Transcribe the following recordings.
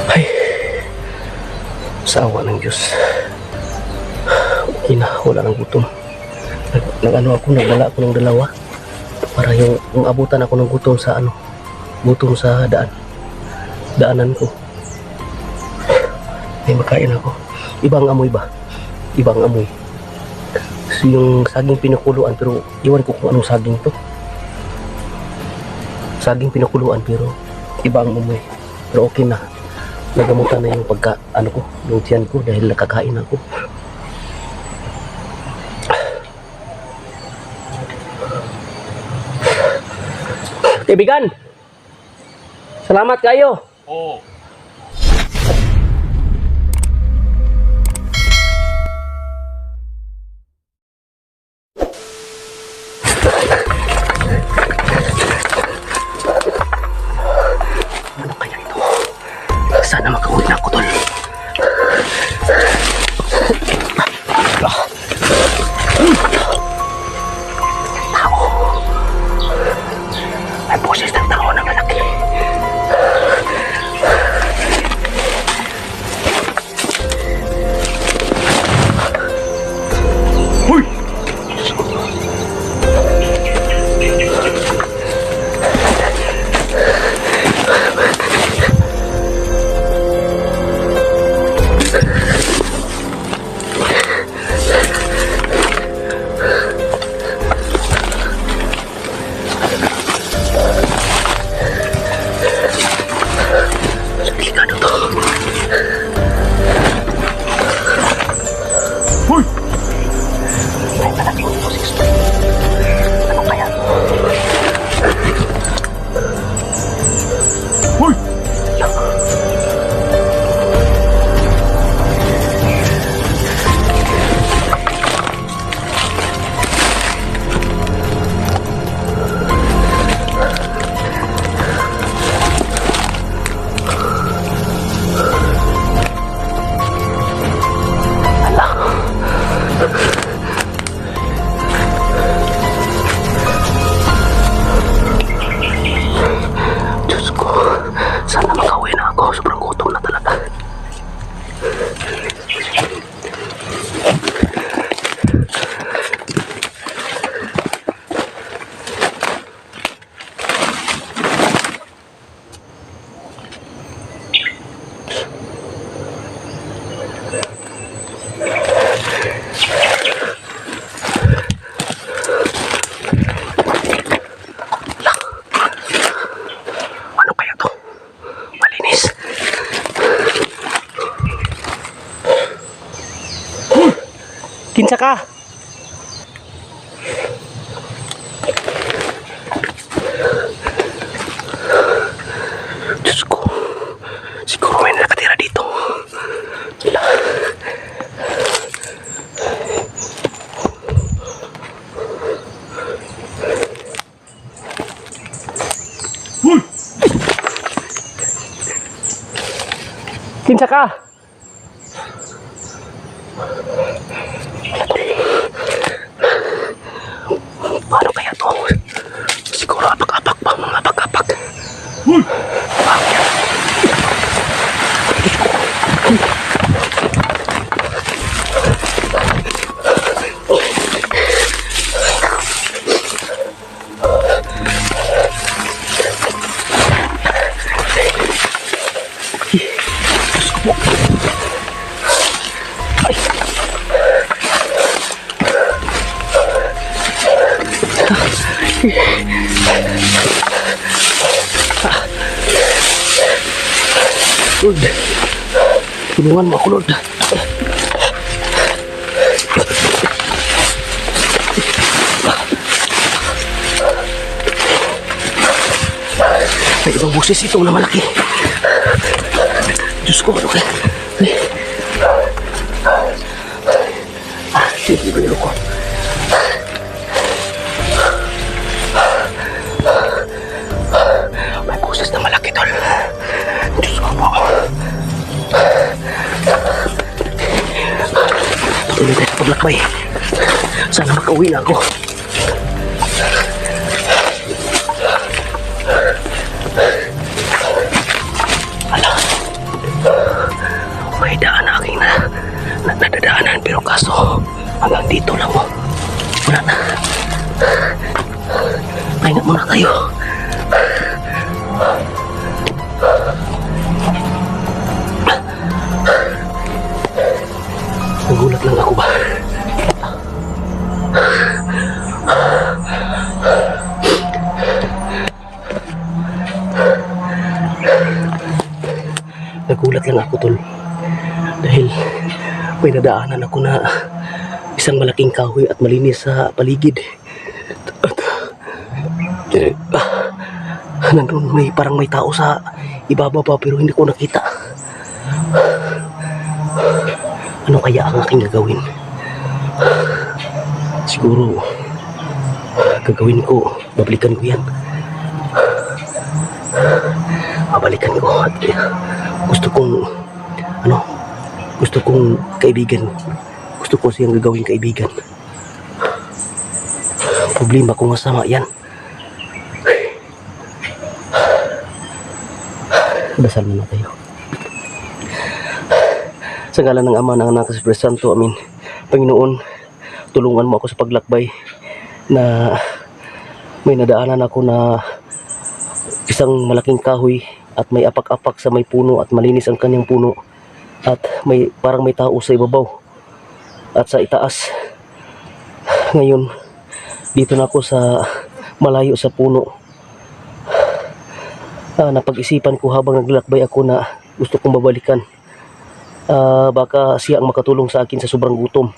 Ay, sa awa ng Diyos. Okay na, wala nang gutom. Nagdala ako ng dalawa. Para yung abutan ako ng gutom sa gutom sa daanan ko. May makain ako. Ibang amoy ba? Ibang amoy. So, yung saging pinakuluan, pero iwan ko kung anong saging to. Saging pinakuluan pero ibang amoy. Pero okay na. Nagamutan na yung yung tiyan ko dahil nakakain ako. Kaibigan! Salamat kayo! Oo. Ano kaya ito? Sana makauwi na ako, tol. Tao. May boses ng tao na malaki. Hoy! Delikado to. Hoy! May malaking boses. Ano kaya? Hoy! Diyos ko, sana makauwi na ako. Sobrang gutom na talaga. Ano kaya to? Malinis. Kinsa ka? Diyos ko. Siguro may nakatira dito. Wala. Hoy! Kinsa ka? Paano kaya to? Siguro apak-apak pa, mga apak-apak. Hoy! Lord, tulungan mo ako, Lord. May ibang boses ito na malaki. Diyos ko, ano kaya? Sige, ganyan ako. May boses na malaki, tol. Diyos ko po. Tuloy tayo sa paglakbay. Sana makauwi na ako. Ala, May daan na aking nadadaanan pero kaso hanggang dito lang mo. Wala na. Pahinga muna tayo. Nagulat lang ako ba? Nagulat lang ako, tol. Dahil may nadaanan ako na isang malaking kahoy at malinis sa paligid. At nandun parang may tao sa ibaba pa pero hindi ko nakita. Ano kaya ang aking gagawin? Siguro gagawin ko, babalikan ko yan. Babalikan ko at gusto kong kaibigan. Gusto ko siyang gagawin kaibigan. Problema kung masama yan. Dasal na tayo. Sa ngalan ng Ama, ng Anak, at Espiritu Santo, amin. Panginoon, tulungan mo ako sa paglakbay na may nadaanan ako na isang malaking kahoy at may apak-apak sa may puno at malinis ang kanyang puno at parang may tao sa ibabaw at sa itaas. Ngayon, dito na ako sa malayo sa puno. Napag-isipan ko habang naglalakbay ako na gusto kong babalikan. Baka siya ang makatulong sa akin sa sobrang gutom.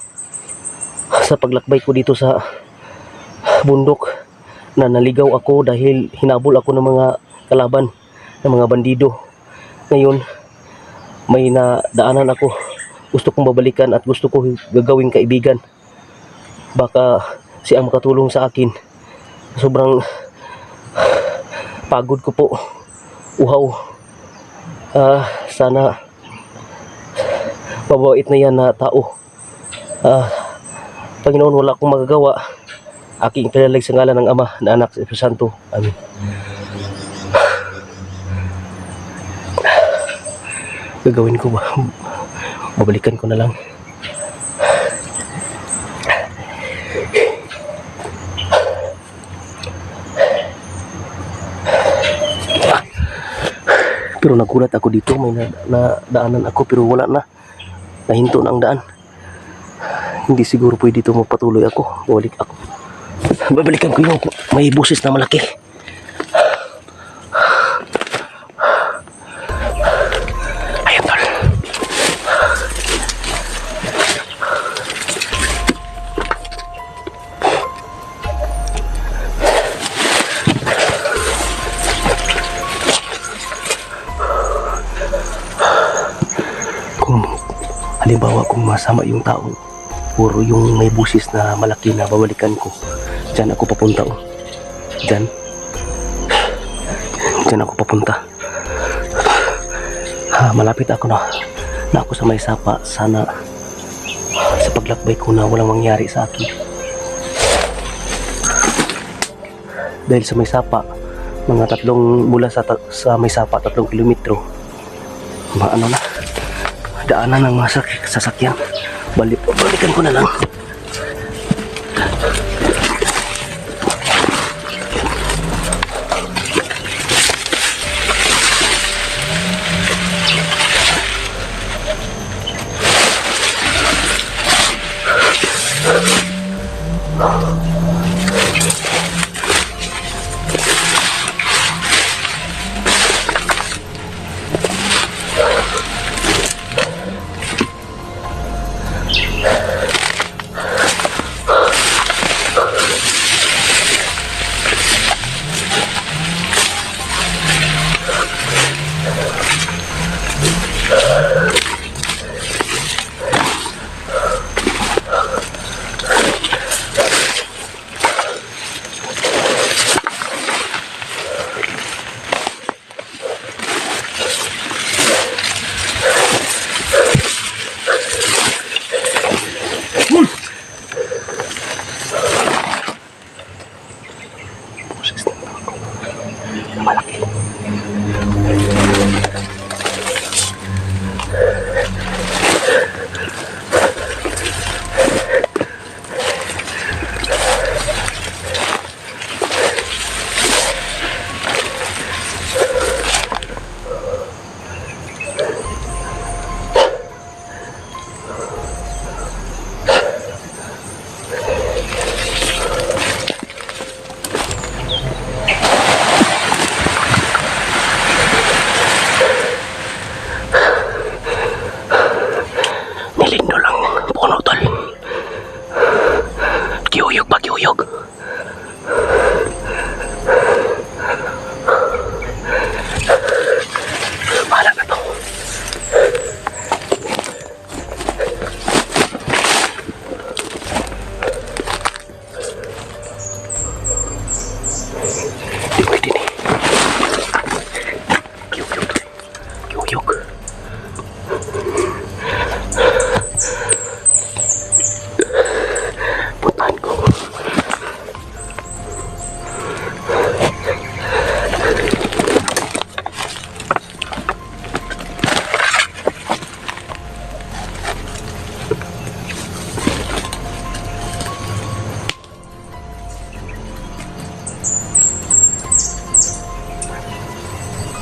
Sa paglakbay ko dito sa bundok na naligaw ako dahil hinabol ako ng mga kalaban, ng mga bandido. Ngayon, may nadaanan ako. Gusto kong babalikan at gusto ko gagawing kaibigan. Baka siya ang makatulong sa akin. Sobrang pagod ko po. Uhaw. Sana mabait na yan na tao. Panginoon, wala akong magagawa. Aking pinalig sa ngalan ng Ama, na Anak, sa Espiritu Santo. Amen. Gagawin ko ba? Babalikan ko na lang. Pero nagulat ako dito, may nadaanan ako pero wala na. Nahinto na ang daan. Hindi siguro pwede dito magpatuloy ako. Balik ako. Babalikan ko yung may busis na malaki. Ayun, tol. Kung halimbawa kung masama yung tao, puro yung may busis na malaki na babalikan ko, dyan ako papunta. Dyan ako papunta. Malapit ako na ako sa may sapa. Sana sa paglakbay ko na walang mangyari sa akin. Dahil sa may sapa, mga mula sa may sapa 3 kilometro, daanan ng mga sasakyan. Balikan ko na lang.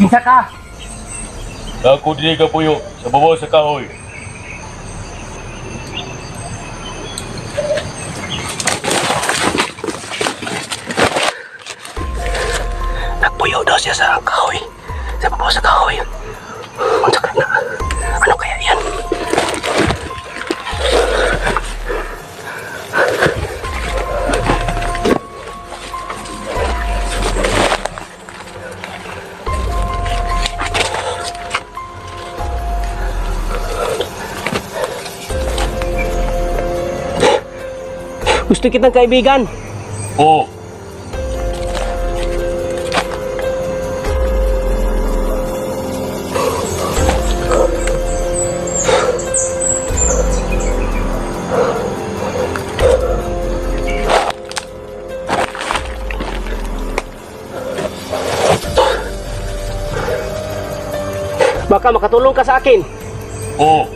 Kinsa ka? Ako dili ka puyo sa babaw sa kahoy. Nagpuyo daw siya sa kahoy. Sa babaw sa kahoy. Unsa ka na? Ano kaya yan? Gusto kitang kaibigan. Oo. Baka makatulong ka sa akin. Oo.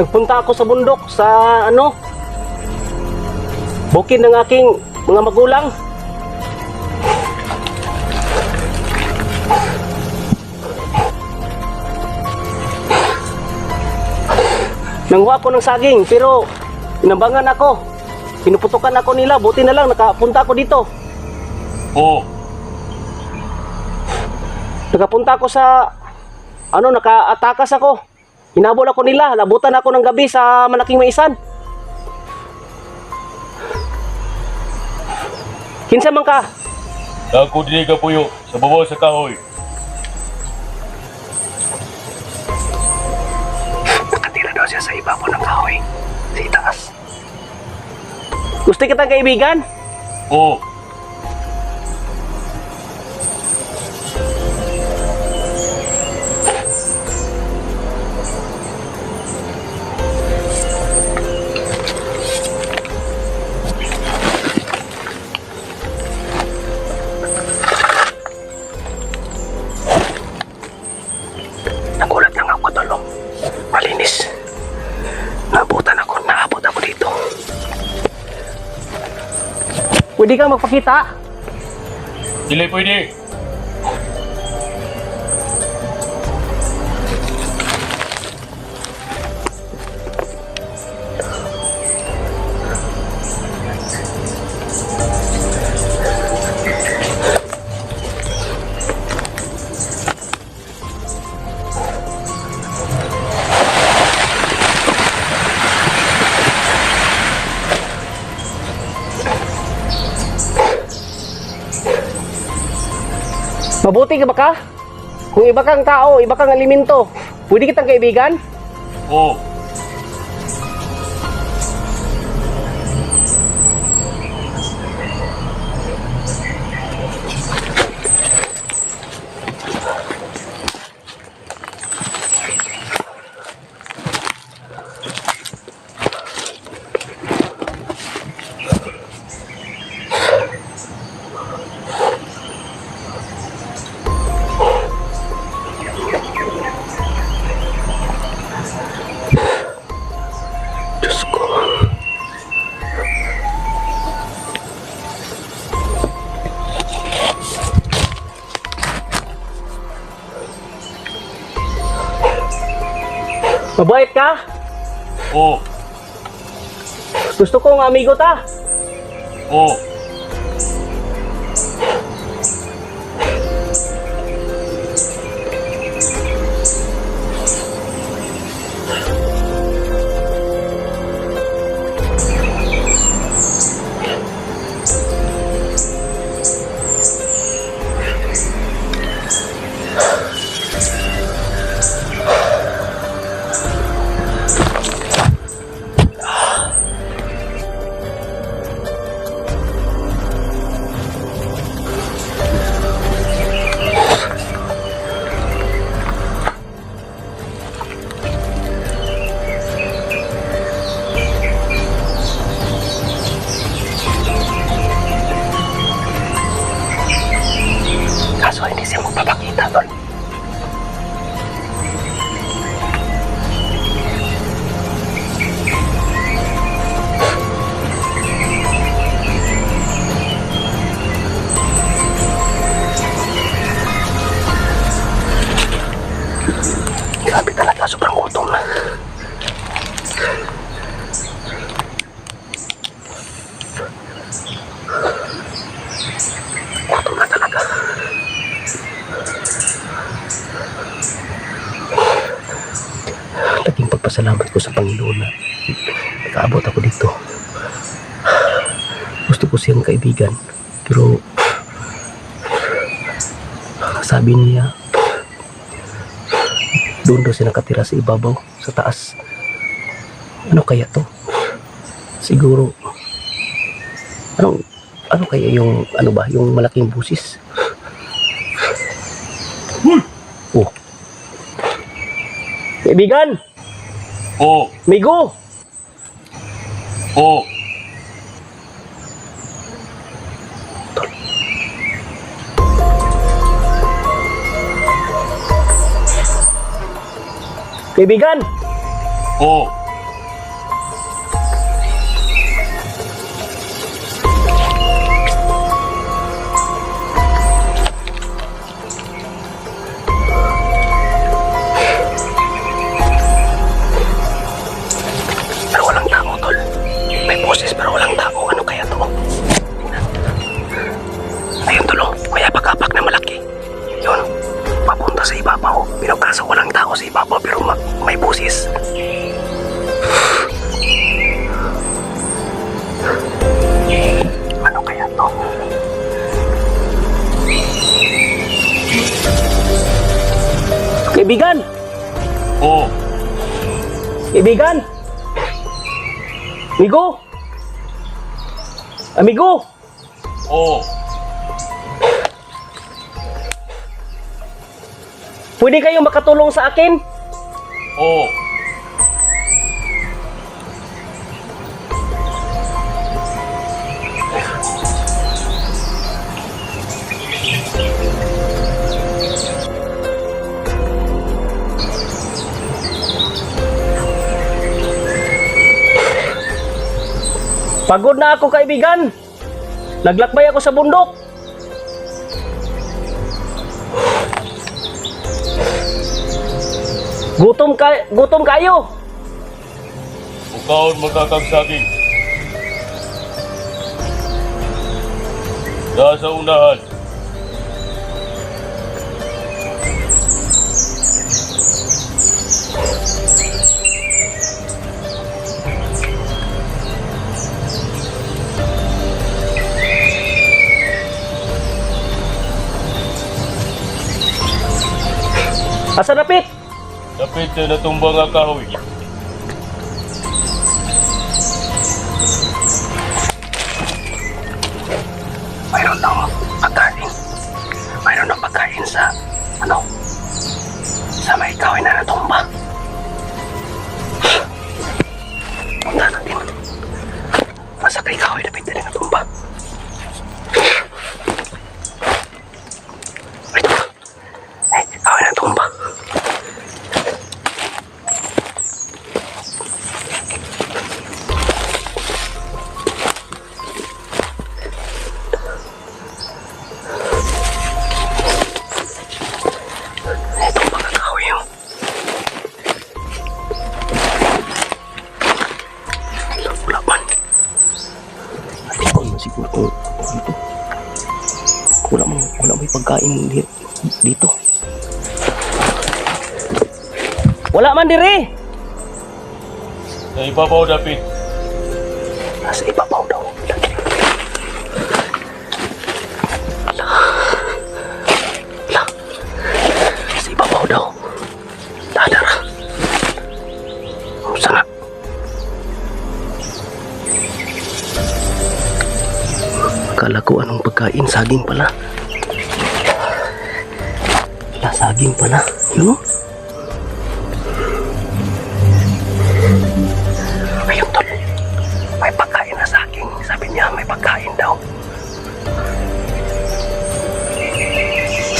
Nagpunta ako sa bundok sa bukid ng aking mga magulang. Nanghuha ako ng saging pero inambangan ako. Pinuputukan ako nila, buti na lang nakapunta ako dito. Oo. Nakapunta ako sa nakaatakas ako. Hinabol ako nila, labutan ako ng gabi sa malaking maisan. Kinsa man ka? Ako dili ka puyo sa babaw sa kahoy. Nakatira daw siya sa ibabaw ng kahoy. Sa itaas. Gusto kitang kaibigan? Oo. Nagulat lang ako, Tolong. Malinis. Naabot ako dito. Pwede kang magpakita? Dili pwede. Mabuti ka ba ka? Kung iba kang tao, iba kang alimento, pwede kitang kaibigan? Oo. Diyos ko. Mabait ka? Oo. Gusto kong amigo ta. Oo. hindi siya magpapakita, tol. Grabe talaga, sobrang gutom na. Gutom na talaga. Laging pagpasalamat ko sa Panginoon na nakaabot ako dito. Gusto ko siyang kaibigan, pero sabi niya doon daw siya nakatira sa ibabaw, sa taas. Ano kaya to? Siguro ano kaya yung yung malaking busis? Oh. Kaibigan! Oo. Migo! Oo. Kaibigan! Oo. Pero walang tao, tol. May boses pero walang tao. Ano kaya to? Ayun, tol. May apak-apak na malaki. Yun. Papunta sa ibabaw. Pero kaso walang tao sa ibabaw pero may boses. Ano kaya to? Kaibigan! Oo. Kaibigan! Amigo! Amigo! Oo. Pwede kayong makatulong sa akin? Oo. Pagod na ako, kaibigan. Naglakbay ako sa bundok. Gutom kayo. Ukaon magkakagsaging. Nasa unahan. Asa napit? Dapit sa natumbang nga kahoy. Mayroon ng pagkain. Mayroon ng pagkain sa sa may kahoy na natumba. Punta natin. Nasa kay kahoy na pwede na natumba. Kahoy na natumba. Siguro dito. Wala may pagkain dito. Wala man diri. Sa ibabaw dapit. Nasa ibabaw daw. Sa ibabaw daw. Dadara. Sana. Akala ko anong pagkain, saging pala. Saging pala, yun. Ayun, tol. May pagkain na saging. Sabi niya may pagkain daw.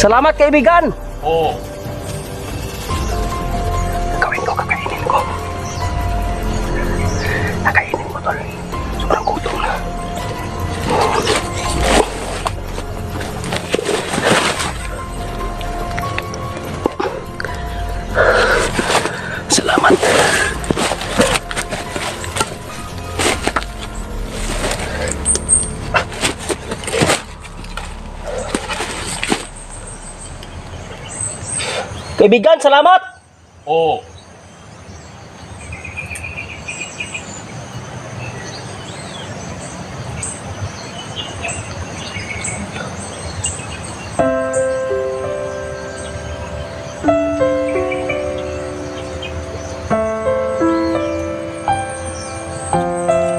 Salamat kaibigan! Oo. Gawin ko, kakainin ko. Nakainin ko, tol. Sobrang gutom na. Salamat. Kaibigan, salamat! Oo.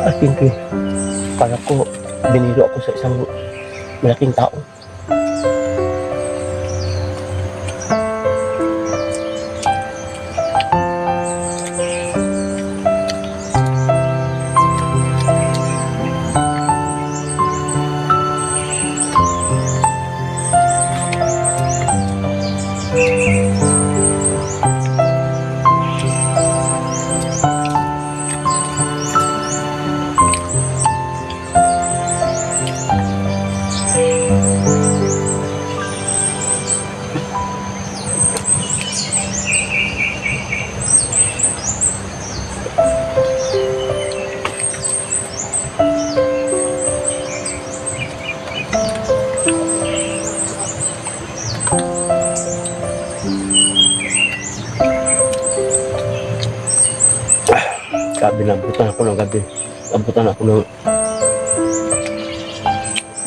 I think para ko biniro ako sa isang malaking tao. Sabi na, abutan ako ng gabi. Abutan ako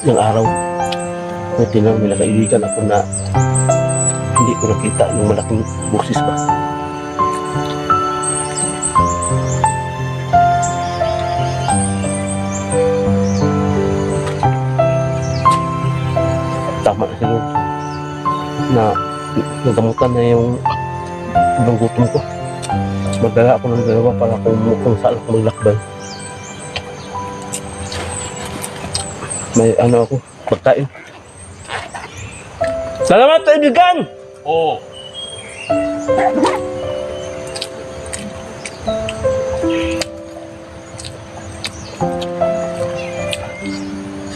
ng araw. Buti na may nakaibigan ako na hindi ko nakita ng malaking buksis ba. Tama na sila na nagamutan na yung ibang gutom ko. Magdala ako ng dalawa para kung saan ako maglakbay. May ano ako, pagkain. Salamat kaibigan! Oo.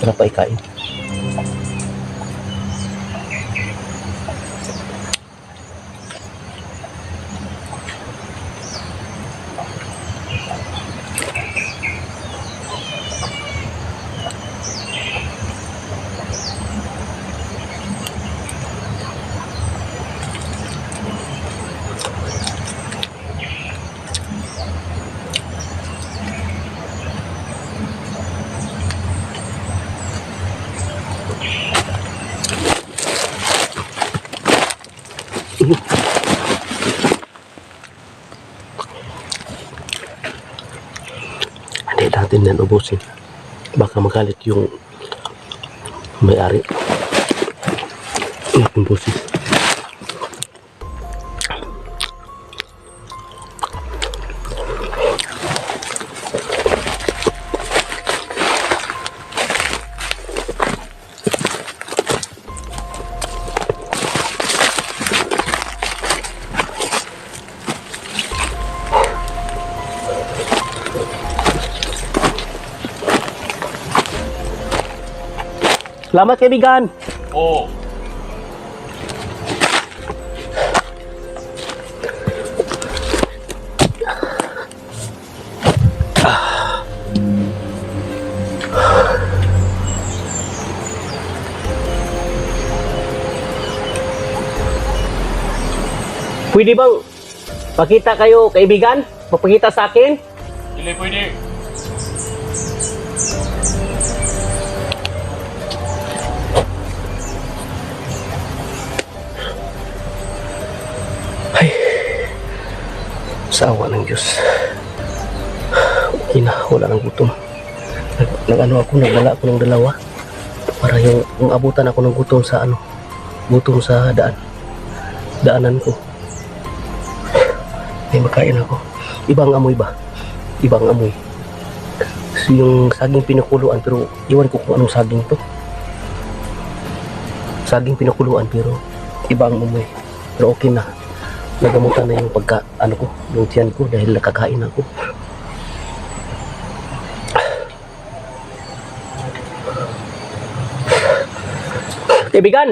Sarap pa ikain. Hindi natin yan ubusin. Baka magalit yung may-ari. Natin ubusin. Salamat kaibigan! Oo. Pwede bang pakita kayo kaibigan? Papakita sa akin? Hindi pwede. Ay, sa awa ng Diyos. Okay na, wala nang gutom. Nag-ano ako, nagdala ako ng dalawa. Para yung abutan ako ng gutom sa gutom sa daanan ko. May makain ako. Ibang amoy ba? Ibang amoy. Yung saging pinakuluan, pero iwan ko kung anong saging to. saging pinakuluan pero iba ang umuwi. Pero okay na. Nagamutan na yung pagka, ano ko, yung tiyan ko dahil nakakain ako. Kaibigan!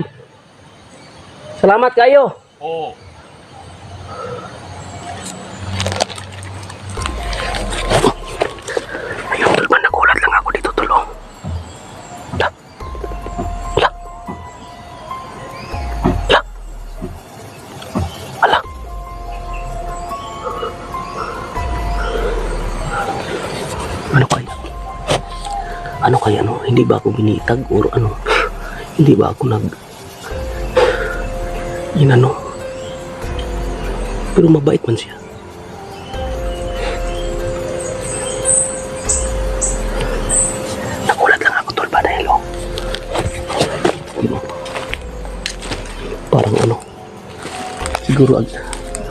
Salamat kayo! Oo. Ayun, tulman, nagulat lang ako dito, tulong. La. La. La. Ala. Ano kaya? Ano kaya, no? Hindi ba ako binitag or ano? Hindi ba ako inano? Pero mabait man siya. Nagulat lang ako, tol, ba dahil parang ano, siguro ang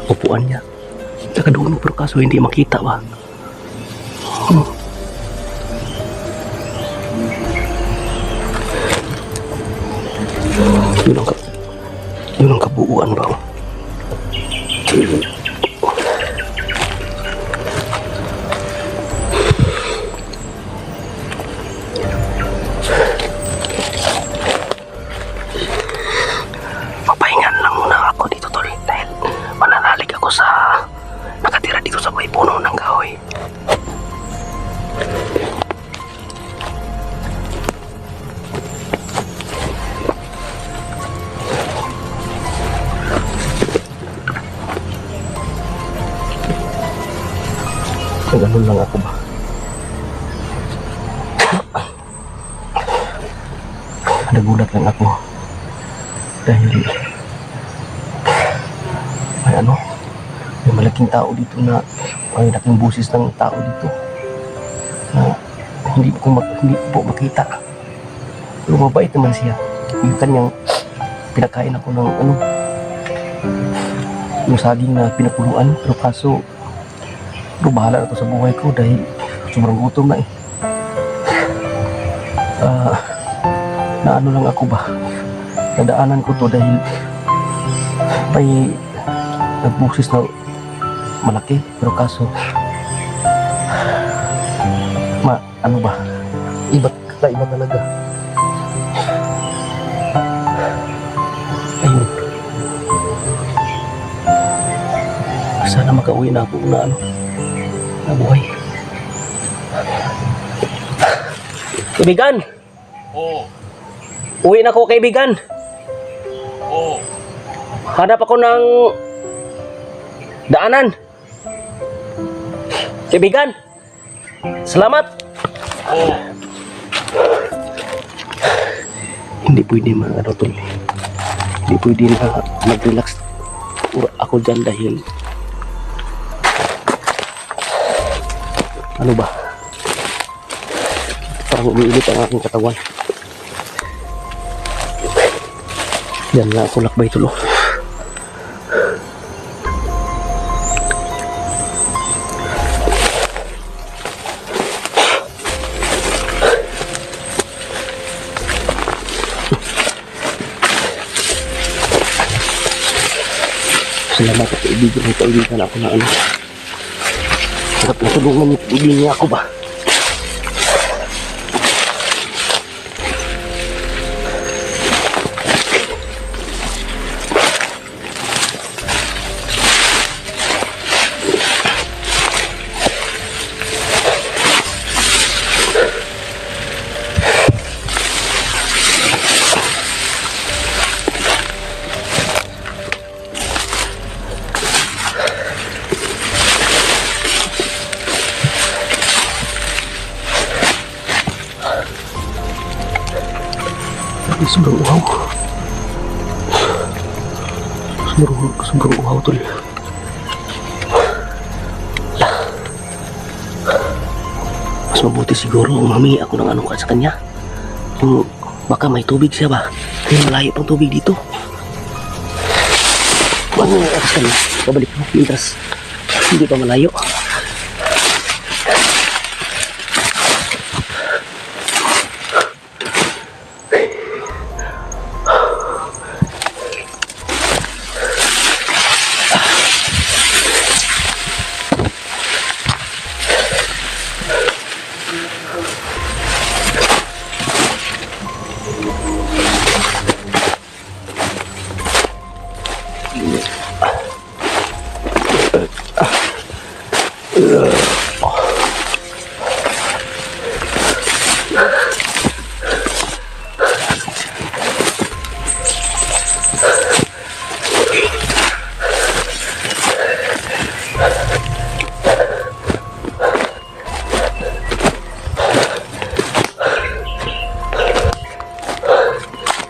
upuan niya nakaduno pero kaso hindi makita ba. Yun ang kabuuan ba? Papahingan lang muna ako dito, tol, dahil mananalig ako sa nakatira dito sa may puno ng kahoy. Ganun lang ako ba? Nagulat lang ako dahil may ano, may malaking tao dito na may laking busis ng tao dito na hindi ko makita. Pero mabait naman siya. Yung kanyang pinakain ako ng ano, yung saging na pinakuluan, pero kaso bahala na to sa buhay ko dahil sobrang gutom na eh. Na ano lang ako ba, nadaanan ko to dahil may nagbusis na malaki, pero kaso ano ba, iba talaga. Ayun, sana makauwi na ako na ano, nabuhay. Kaibigan! Oo. Uwi na ako, kaibigan. Oo. Hanap ako ng daanan. Kaibigan! Salamat! Oo. Hindi pwede mga ano, tol. Hindi pwede na mag-relax ako dyan dahil ano ba, parang umiinit ang aking katawan. Yan nga ako lakbay, tulo. Salamat at kaibigan, may kaulitan ako na ano. Sarap na tulungan niyo, kaibigan niya ako ba? Sobrang uhaw. Sobrang uhaw, tol. Mas mabuti siguro humingi ako ng anong sa kanya. Yung baka may tubig siya ba? Kaya malayo pang tubig dito. Ano yung oras ka na? Babalik mo. Mientras hindi pa malayo.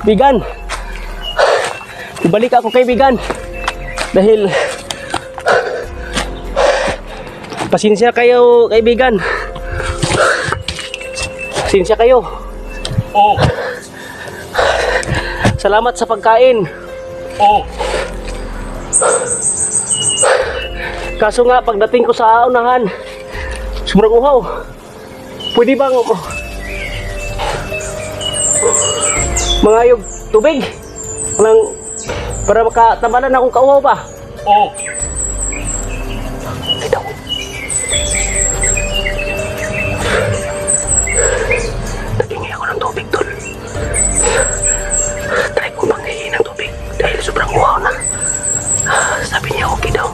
Kaibigan, ibalik ako kaibigan dahil pasensya kayo kaibigan, pasensya kayo. Oh, Salamat sa pagkain. oh, Kaso nga pagdating ko sa unahan, sobrang uhaw. Pwede bang mangayog tubig? Para makatabanan akong kauhaw ba? oh. Naghingi ako ng tubig, tol. Try ko manghingi ng tubig dahil sobrang uhaw na. Sabi niya okay daw.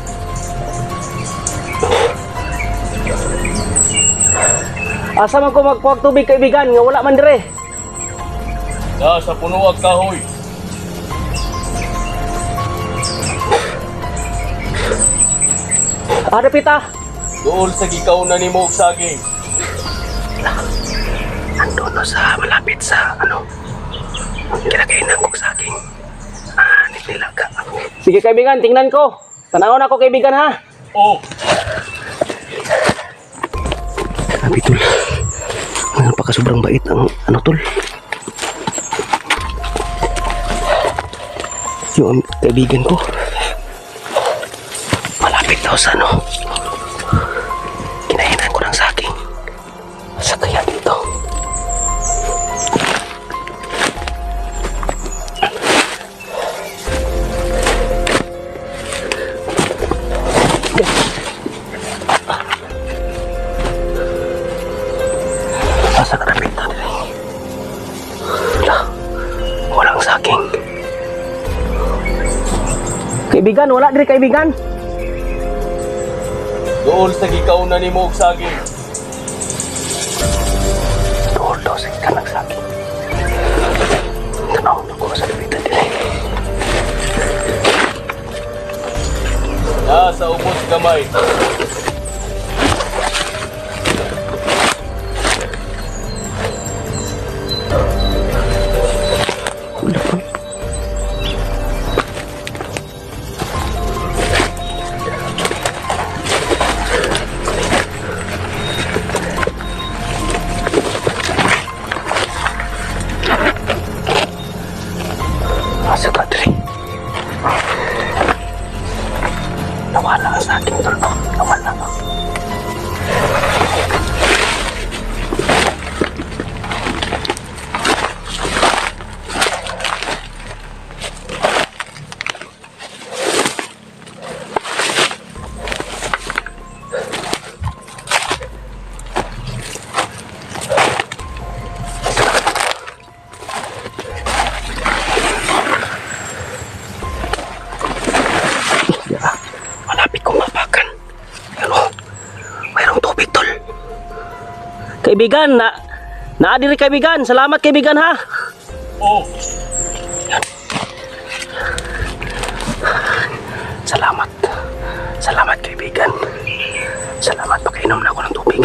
Asa man ko magkuhag tubig kaibigan nga wala man dire. Nasa puno ang kahoy. Ada pita. Doon sa gikauna ni mo og saging. Andun no sa malapit sa kinakainan ko sa aking nilaga. Sige kaibigan, tingnan ko. Tanawon ako kaibigan ha. Oh, Grabe tol. Napaka sobrang bait ang tol. Yung kaibigan ko. Malapit daw sa kinainan ko ng saging. Sa kaya dito. Asa ka napit na din? Walang saging. Kaibigan, wala diri kaibigan. doon sa gikauna ni mo og saging. Tuhol daw sa kanang saging. Tanaw na ko sa lapitan diri. Nasa ubos gamay. Wala pa. Asa ka diri? Nawala ang saging tol. Nawala. Malapit kong mapakan. Mayroong tubig tol. Kaibigan, naadiri kaibigan. Salamat kaibigan ha. Oh, Salamat. Salamat kaibigan. Salamat, pakainom na ako ng tubig.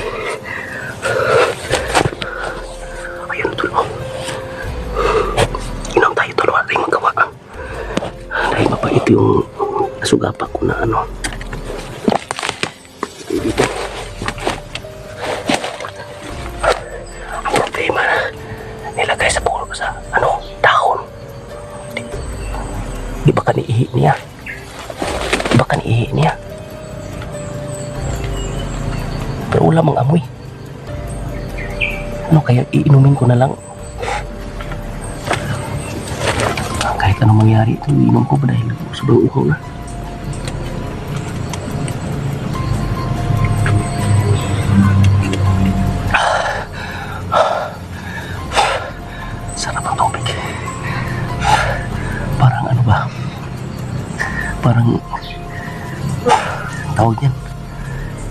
Ayun tol. Inom tayo tol. Wala tayong magawa. Dahil mapait yung nasugapak ko na kaibigan. Ang problema na nilagay sa puno sa dahon. Di ba kaniihi niya? Di ba kaniihi niya? Pero wala mang amoy. Ano kaya iinumin ko na lang? Kahit anong mangyari ito, iinom ko ba dahil sobrang uhaw na. Sarap ang tubig. Parang Parang tawag yan.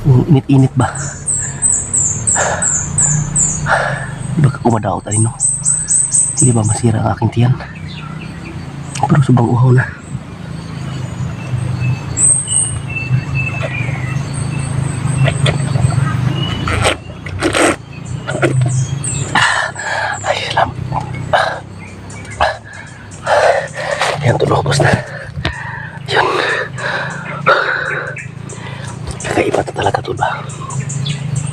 Yung init-init ba? Di ba kumadaot tayo, no? Hindi ba masira ang aking tiyan? Pero subang uhaw na. Ay, salamat. Yan, tulogos na. Yun. Kakaiba na talaga to ba?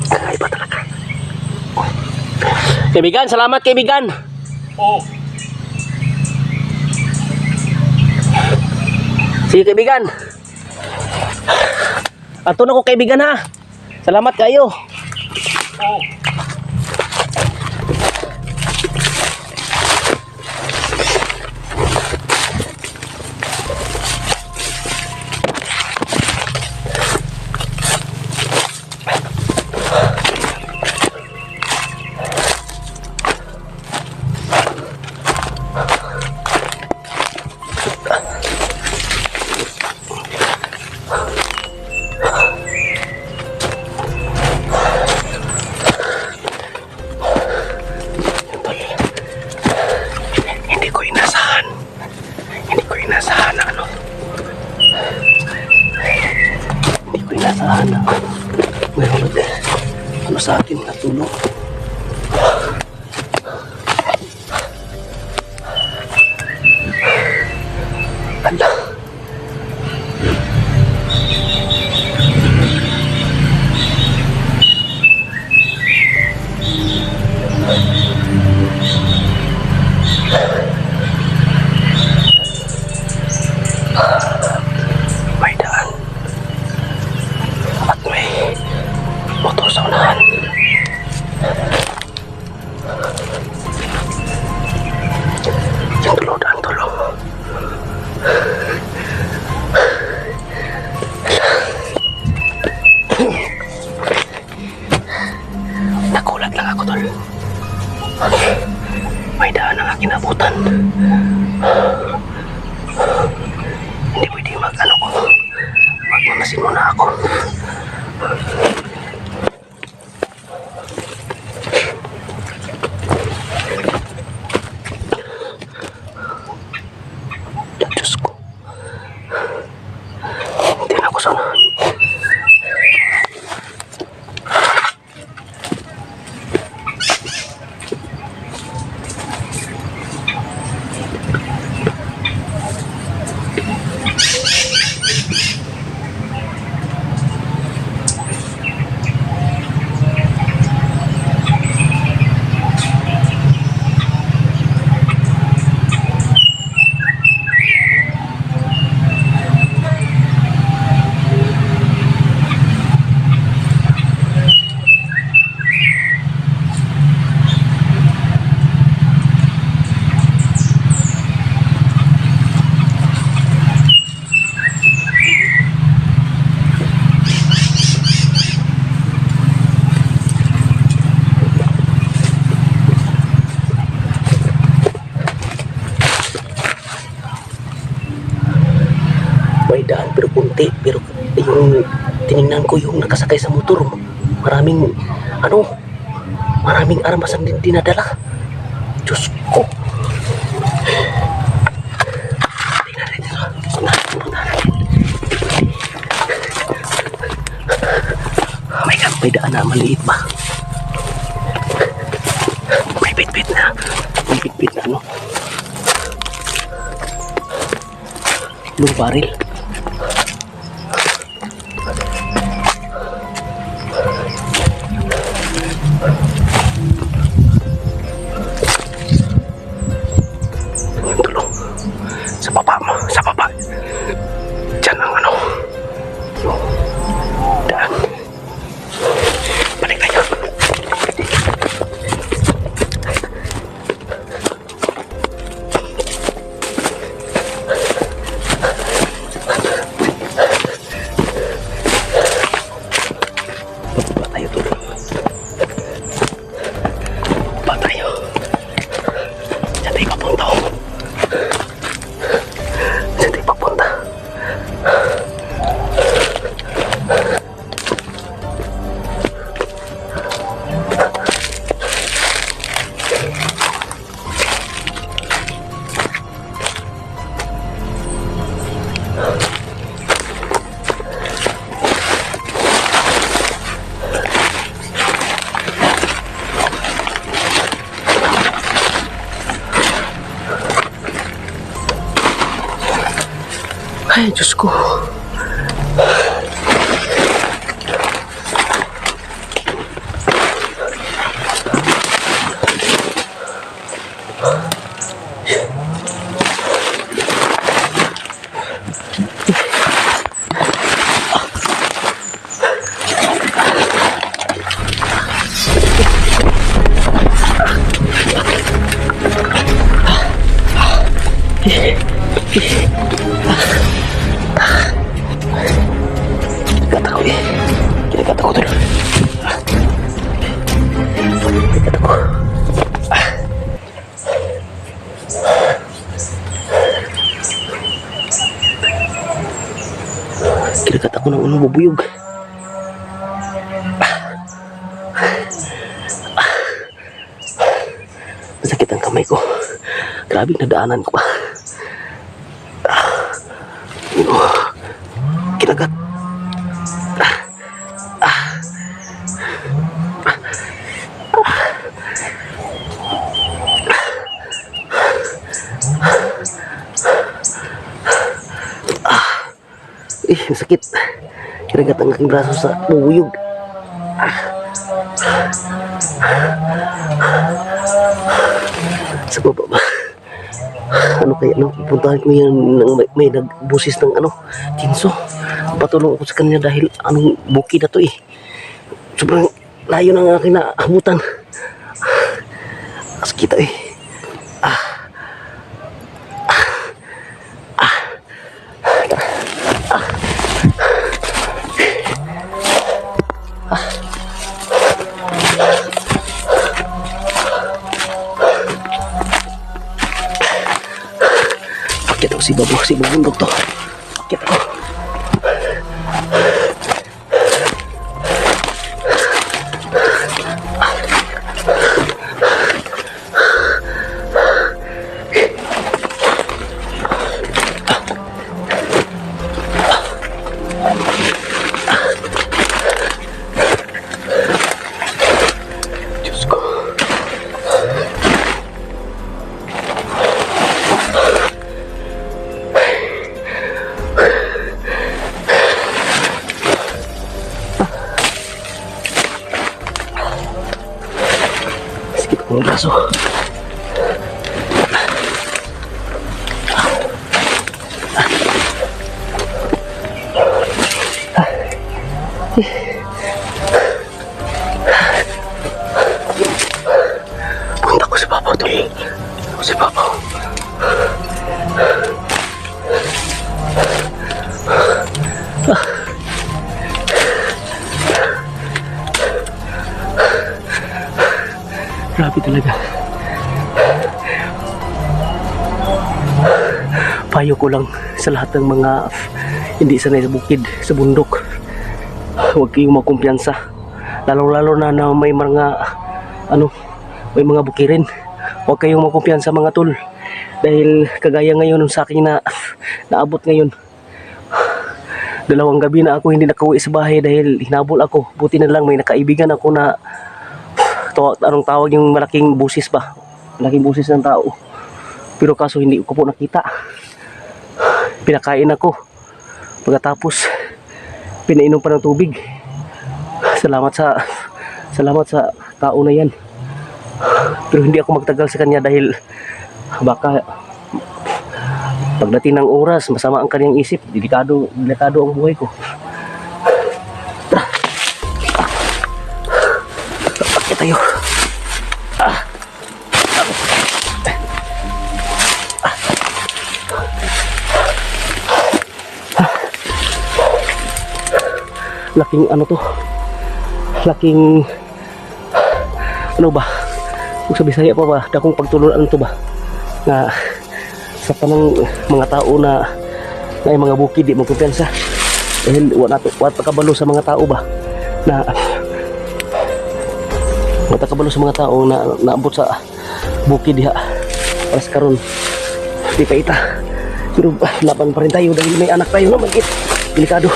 Kakaiba talaga. Kaibigan, salamat kaibigan. Oh, Sige kaibigan. Ato na ko kaibigan ha. Salamat kayo. oh. Hindi ko inasahan. Hindi ko inasahan na ano. Hindi ko inasahan na mayroon ano sa akin na tulong. Ala. May daan at may motor sa unahan. Yung tulo, daan tulo. Nagulat lang ako tol. May daan ang aking abutan. Hindi pwede mag-ano ko. Magmamasin muna ako. Diyos ko. Hindi na ako sana. May daan pero kunti, pero yung tiningnan ko yung nakasakay sa motor, maraming maraming armas ang dinadala. Diyos ko. Tingnan natin. Oh my God, may daan na maliit ba? May bit-bit na. May bit-bit na ano? Blue barrel. Tulong. Sa baba mo. Sa baba. Diyan ang ano. Daan. Balik tayo. Ay, Diyos ko. Kata ko eh. Kinagat ako tuloy. Kinagat ako. Kinagat ako ng unang bubuyog. Masakit ang kamay ko. Grabe nadaanan ko pa. Kinagat. Sakit. Kinagat ang aking braso sa bubuyog. Sa baba ba? Ano kaya nang pupuntahan ko yan ng may nagbusis ng tinso. Patulong ako sa kanya dahil anong buki na to eh. Sobrang layo ng aking naabutan. Sakit eh. Pakit ako si bundok to. Pakit ako. Diyos ko. Sakit ko ng braso. Punta ko si Papa to. Punta ko si Papa. Grabe talaga. Payo ko lang sa lahat ng mga hindi sanay sa bukid, sa bundok. Huwag kayong makumpiyansa. Lalo-lalo na may mga may mga bukirin. Huwag kayong makumpiyansa mga tol. Dahil kagaya ngayon sa akin na naabot ngayon. 2 gabi na ako hindi nakauwi sa bahay dahil hinabol ako. Buti na lang may nakaibigan ako na anong tawag yung malaking busis ba? Malaking busis ng tao. Pero kaso hindi ko po nakita. Pinakain ako. Pagkatapos pinainom pa ng tubig. Salamat sa tao na yan. Pero hindi ako magtagal sa kanya dahil baka pagdating ng oras masama ang kanyang isip. Delikado ang buhay ko. Bakit tayo? Laking laking ba? Kung sa Bisaya pa ba, dakong pagtulunan to ba? Na sa panang mga tao na may mga bukid di mo kumpiyansa. Dahil wala kabalo sa mga tao ba? Na wala kabalo sa mga tao na naabot sa bukid diha. Para sa karon di pa ita. Pero laban pa rin tayo dahil may anak tayo na maliit. Delikado.